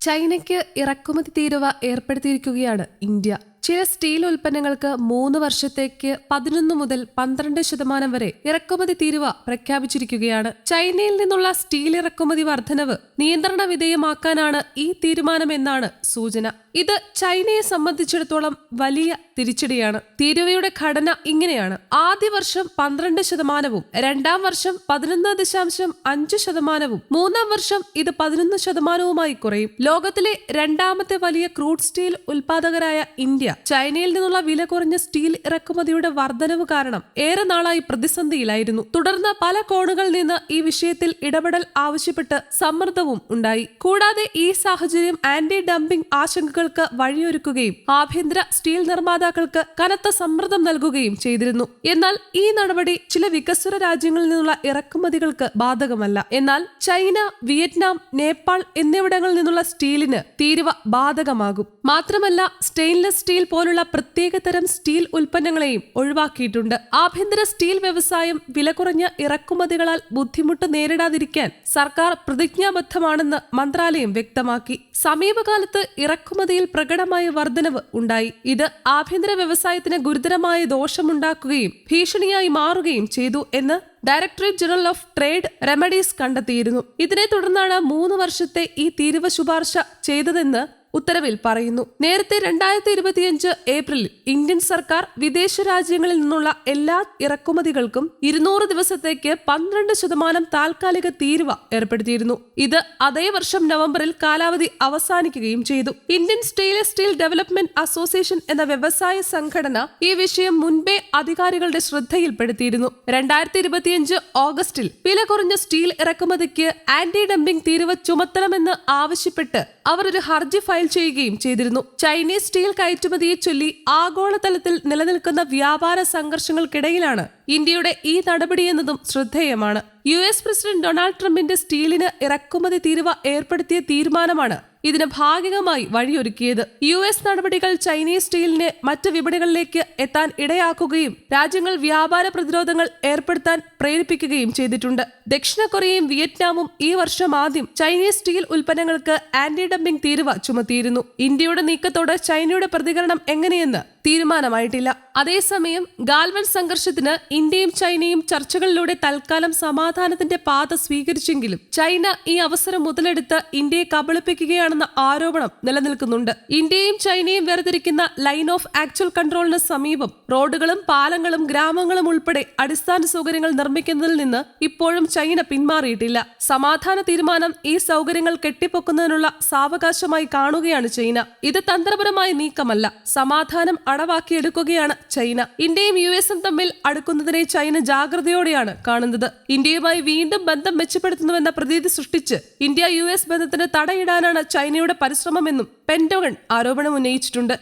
ചൈനയ്ക്ക് ഇറക്കുമതി തീരുവ ഏർപ്പെടുത്തിയിരിക്കുകയാണ് ഇന്ത്യ. ചില സ്റ്റീൽ ഉൽപ്പന്നങ്ങൾക്ക് 3 വർഷത്തേക്ക് 11 മുതൽ 12% വരെ ഇറക്കുമതി തീരുവ പ്രഖ്യാപിച്ചിരിക്കുകയാണ്. ചൈനയിൽ നിന്നുള്ള സ്റ്റീൽ ഇറക്കുമതി വർധനവ് നിയന്ത്രണ വിധേയമാക്കാനാണ് ഈ തീരുമാനമെന്നാണ് സൂചന. ഇത് ചൈനയെ സംബന്ധിച്ചിടത്തോളം വലിയ തിരിച്ചടിയാണ്. തീരുവയുടെ ഘടന ഇങ്ങനെയാണ്: ആദ്യ വർഷം 12%, രണ്ടാം വർഷം 11.5%, മൂന്നാം വർഷം ഇത് 11%മായി കുറയും. ലോകത്തിലെ രണ്ടാമത്തെ വലിയ ക്രൂഡ് സ്റ്റീൽ ഉൽപാദകരായ ഇന്ത്യ ചൈനയിൽ നിന്നുള്ള വില കുറഞ്ഞ സ്റ്റീൽ ഇറക്കുമതിയുടെ വർധനവ് കാരണം ഏറെ നാളായി പ്രതിസന്ധിയിലായിരുന്നു. തുടർന്ന് പല കോണുകളിൽ നിന്ന് ഈ വിഷയത്തിൽ ഇടപെടൽ ആവശ്യപ്പെട്ട് സമ്മർദ്ദവും ഉണ്ടായി. കൂടാതെ ഈ സാഹചര്യം ആന്റി ഡംപിംഗ് ആശങ്കകൾക്ക് വഴിയൊരുക്കുകയും ആഭ്യന്തര സ്റ്റീൽ നിർമ്മാതാക്കൾക്ക് കനത്ത സമ്മർദ്ദം നൽകുകയും ചെയ്തിരുന്നു. എന്നാൽ ഈ നടപടി ചില വികസ്വര രാജ്യങ്ങളിൽ നിന്നുള്ള ഇറക്കുമതികൾക്ക് ബാധകമല്ല. എന്നാൽ ചൈന, വിയറ്റ്നാം, നേപ്പാൾ എന്നിവിടങ്ങളിൽ നിന്നുള്ള സ്റ്റീലിന് തീരുവ ബാധകമാകും. മാത്രമല്ല, സ്റ്റെയിൻലെസ് സ്റ്റീൽ പോലുള്ള പ്രത്യേകതരം സ്റ്റീൽ ഉൽപ്പന്നങ്ങളെയും ഒഴിവാക്കിയിട്ടുണ്ട്. ആഭ്യന്തര സ്റ്റീൽ വ്യവസായം വില കുറഞ്ഞ ഇറക്കുമതികളാൽ ബുദ്ധിമുട്ട് നേരിടാതിരിക്കാൻ സർക്കാർ പ്രതിജ്ഞാബദ്ധമാണെന്ന് മന്ത്രാലയം വ്യക്തമാക്കി. സമീപകാലത്ത് ഇറക്കുമതിയിൽ പ്രകടമായ വർധനവ് ഉണ്ടായി. ഇത് ആഭ്യന്തര വ്യവസായത്തിന് ഗുരുതരമായ ദോഷമുണ്ടാക്കുകയും ഭീഷണിയായി മാറുകയും ചെയ്തു എന്ന് directorate general of trade remedies കണ്ടെത്തിയിരുന്നു. ഇതിനെ തുടർന്നാണ് 3 വർഷത്തെ ഈ തീരുവ ശുപാർശ ചെയ്തതെന്ന് ഉത്തരവിൽ പറയുന്നു. നേരത്തെ 2025 ഏപ്രിലിൽ ഇന്ത്യൻ സർക്കാർ വിദേശ രാജ്യങ്ങളിൽ നിന്നുള്ള എല്ലാ ഇറക്കുമതികൾക്കും 200 ദിവസത്തേക്ക് 12% താൽക്കാലിക തീരുവ ഏർപ്പെടുത്തിയിരുന്നു. ഇത് അതേ വർഷം നവംബറിൽ കാലാവധി അവസാനിക്കുകയും ചെയ്തു. Indian stainless steel development association എന്ന വ്യവസായ സംഘടന ഈ വിഷയം മുൻപേ അധികാരികളുടെ ശ്രദ്ധയിൽപ്പെടുത്തിയിരുന്നു. 2025 ഓഗസ്റ്റിൽ വില കുറഞ്ഞ സ്റ്റീൽ ഇറക്കുമതിക്ക് ആന്റി ഡംപിംഗ് തീരുവ ചുമത്തണമെന്ന് ആവശ്യപ്പെട്ട് അവർ ഒരു ഹർജി ഫയൽ ചെയ്യുകയും ചെയ്തിരുന്നു. ചൈനീസ് സ്റ്റീൽ കയറ്റുമതിയെ ചൊല്ലി ആഗോളതലത്തിൽ നിലനിൽക്കുന്ന വ്യാപാര സംഘർഷങ്ങൾക്കിടയിലാണ് ഇന്ത്യയുടെ ഈ നടപടിയെന്നതും ശ്രദ്ധേയമാണ്. US പ്രസിഡന്റ് ഡൊണാൾഡ് ട്രംപിന്റെ സ്റ്റീലിന് ഇറക്കുമതി തീരുവ ഏർപ്പെടുത്തിയ തീരുമാനമാണ് ഇതിന് ഭാഗികമായി വഴിയൊരുക്കിയത്. US നടപടികൾ ചൈനീസ് സ്റ്റീലിനെ മറ്റ് വിപണികളിലേക്ക് എത്താൻ ഇടയാക്കുകയും രാജ്യങ്ങൾ വ്യാപാര പ്രതിരോധങ്ങൾ ഏർപ്പെടുത്താൻ പ്രേരിപ്പിക്കുകയും ചെയ്തിട്ടുണ്ട്. ദക്ഷിണ കൊറിയയും വിയറ്റ്നാമും ഈ വർഷം ആദ്യം ചൈനീസ് സ്റ്റീൽ ഉൽപ്പന്നങ്ങൾക്ക് ആന്റി ഡംപിംഗ് തീരുവ ചുമത്തിയിരുന്നു. ഇന്ത്യയുടെ നീക്കത്തോട് ചൈനയുടെ പ്രതികരണം എങ്ങനെയെന്ന് തീരുമാനമായിട്ടില്ല. അതേസമയം ഗാൽവൻ സംഘർഷത്തിന് ഇന്ത്യയും ചൈനയും ചർച്ചകളിലൂടെ തൽക്കാലം സമാധാനത്തിന്റെ പാത സ്വീകരിച്ചെങ്കിലും ചൈന ഈ അവസരം മുതലെടുത്ത് ഇന്ത്യയെ കബളിപ്പിക്കുകയാണെന്ന ആരോപണം നിലനിൽക്കുന്നുണ്ട്. ഇന്ത്യയും ചൈനയും വേർതിരിക്കുന്ന ലൈൻ ഓഫ് ആക്ച്വൽ കൺട്രോളിന് സമീപം റോഡുകളും പാലങ്ങളും ഗ്രാമങ്ങളും ഉൾപ്പെടെ അടിസ്ഥാന സൗകര്യങ്ങൾ നിർമ്മിക്കുന്നതിൽ നിന്ന് ഇപ്പോഴും ചൈന പിന്മാറിയിട്ടില്ല. സമാധാന തീരുമാനം ഈ സൗകര്യങ്ങൾ കെട്ടിപ്പൊക്കുന്നതിനുള്ള സാവകാശമായി കാണുകയാണ് ചൈന. ഇത് തന്ത്രപരമായ നീക്കമല്ല, സമാധാനം അടവാക്കിയെടുക്കുകയാണ് ചൈന. ഇന്ത്യയും US തമ്മിൽ അടുക്കുന്നതിനെ ചൈന ജാഗ്രതയോടെയാണ് കാണുന്നത്. ഇന്ത്യയുമായി വീണ്ടും ബന്ധം മെച്ചപ്പെടുത്തുന്നുവെന്ന പ്രതീതി സൃഷ്ടിച്ച് ഇന്ത്യ US ബന്ധത്തിന് തടയിടാനാണ് ചൈനയുടെ പരിശ്രമമെന്നും പെന്റഗൺ ആരോപണം ഉന്നയിച്ചിട്ടുണ്ട്.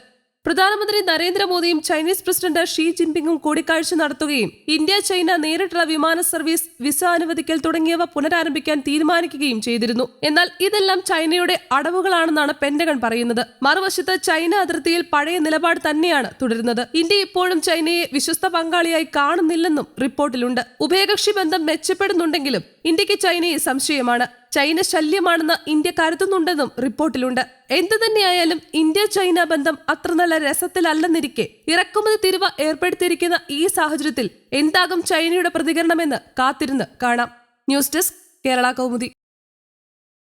പ്രധാനമന്ത്രി നരേന്ദ്രമോദിയും ചൈനീസ് പ്രസിഡന്റ് ഷീ ജിൻപിങ്ങും കൂടിക്കാഴ്ച നടത്തുകയും ഇന്ത്യ ചൈന നേരിട്ടുള്ള വിമാന സർവീസ്, വിസ അനുവദിക്കൽ തുടങ്ങിയവ പുനരാരംഭിക്കാൻ തീരുമാനിക്കുകയും ചെയ്തിരുന്നു. എന്നാൽ ഇതെല്ലാം ചൈനയുടെ അടവുകളാണെന്നാണ് പെന്റഗൺ പറയുന്നത്. മറുവശത്ത് ചൈന അതിർത്തിയിൽ പഴയ നിലപാട് തന്നെയാണ് തുടരുന്നത്. ഇന്ത്യ ഇപ്പോഴും ചൈനയെ വിശ്വസ്ത പങ്കാളിയായി കാണുന്നില്ലെന്നും റിപ്പോർട്ടിലുണ്ട്. ഉഭയകക്ഷി ബന്ധം മെച്ചപ്പെടുന്നുണ്ടെങ്കിലും ഇന്ത്യക്ക് ചൈനയെ സംശയമാണ്. ചൈന ശല്യമാണെന്ന് ഇന്ത്യ കരുതുന്നുണ്ടെന്നും റിപ്പോർട്ടിലുണ്ട്. എന്തു തന്നെയായാലും ഇന്ത്യ ചൈന ബന്ധം അത്ര നല്ല രസത്തിലല്ലെന്നിരിക്കെ ഇറക്കുമതി തീരുവ ഏർപ്പെടുത്തിയിരിക്കുന്ന ഈ സാഹചര്യത്തിൽ എന്താകും ചൈനയുടെ പ്രതികരണമെന്ന് കാത്തിരുന്ന് കാണാം. News desk, Kerala Kaumudi.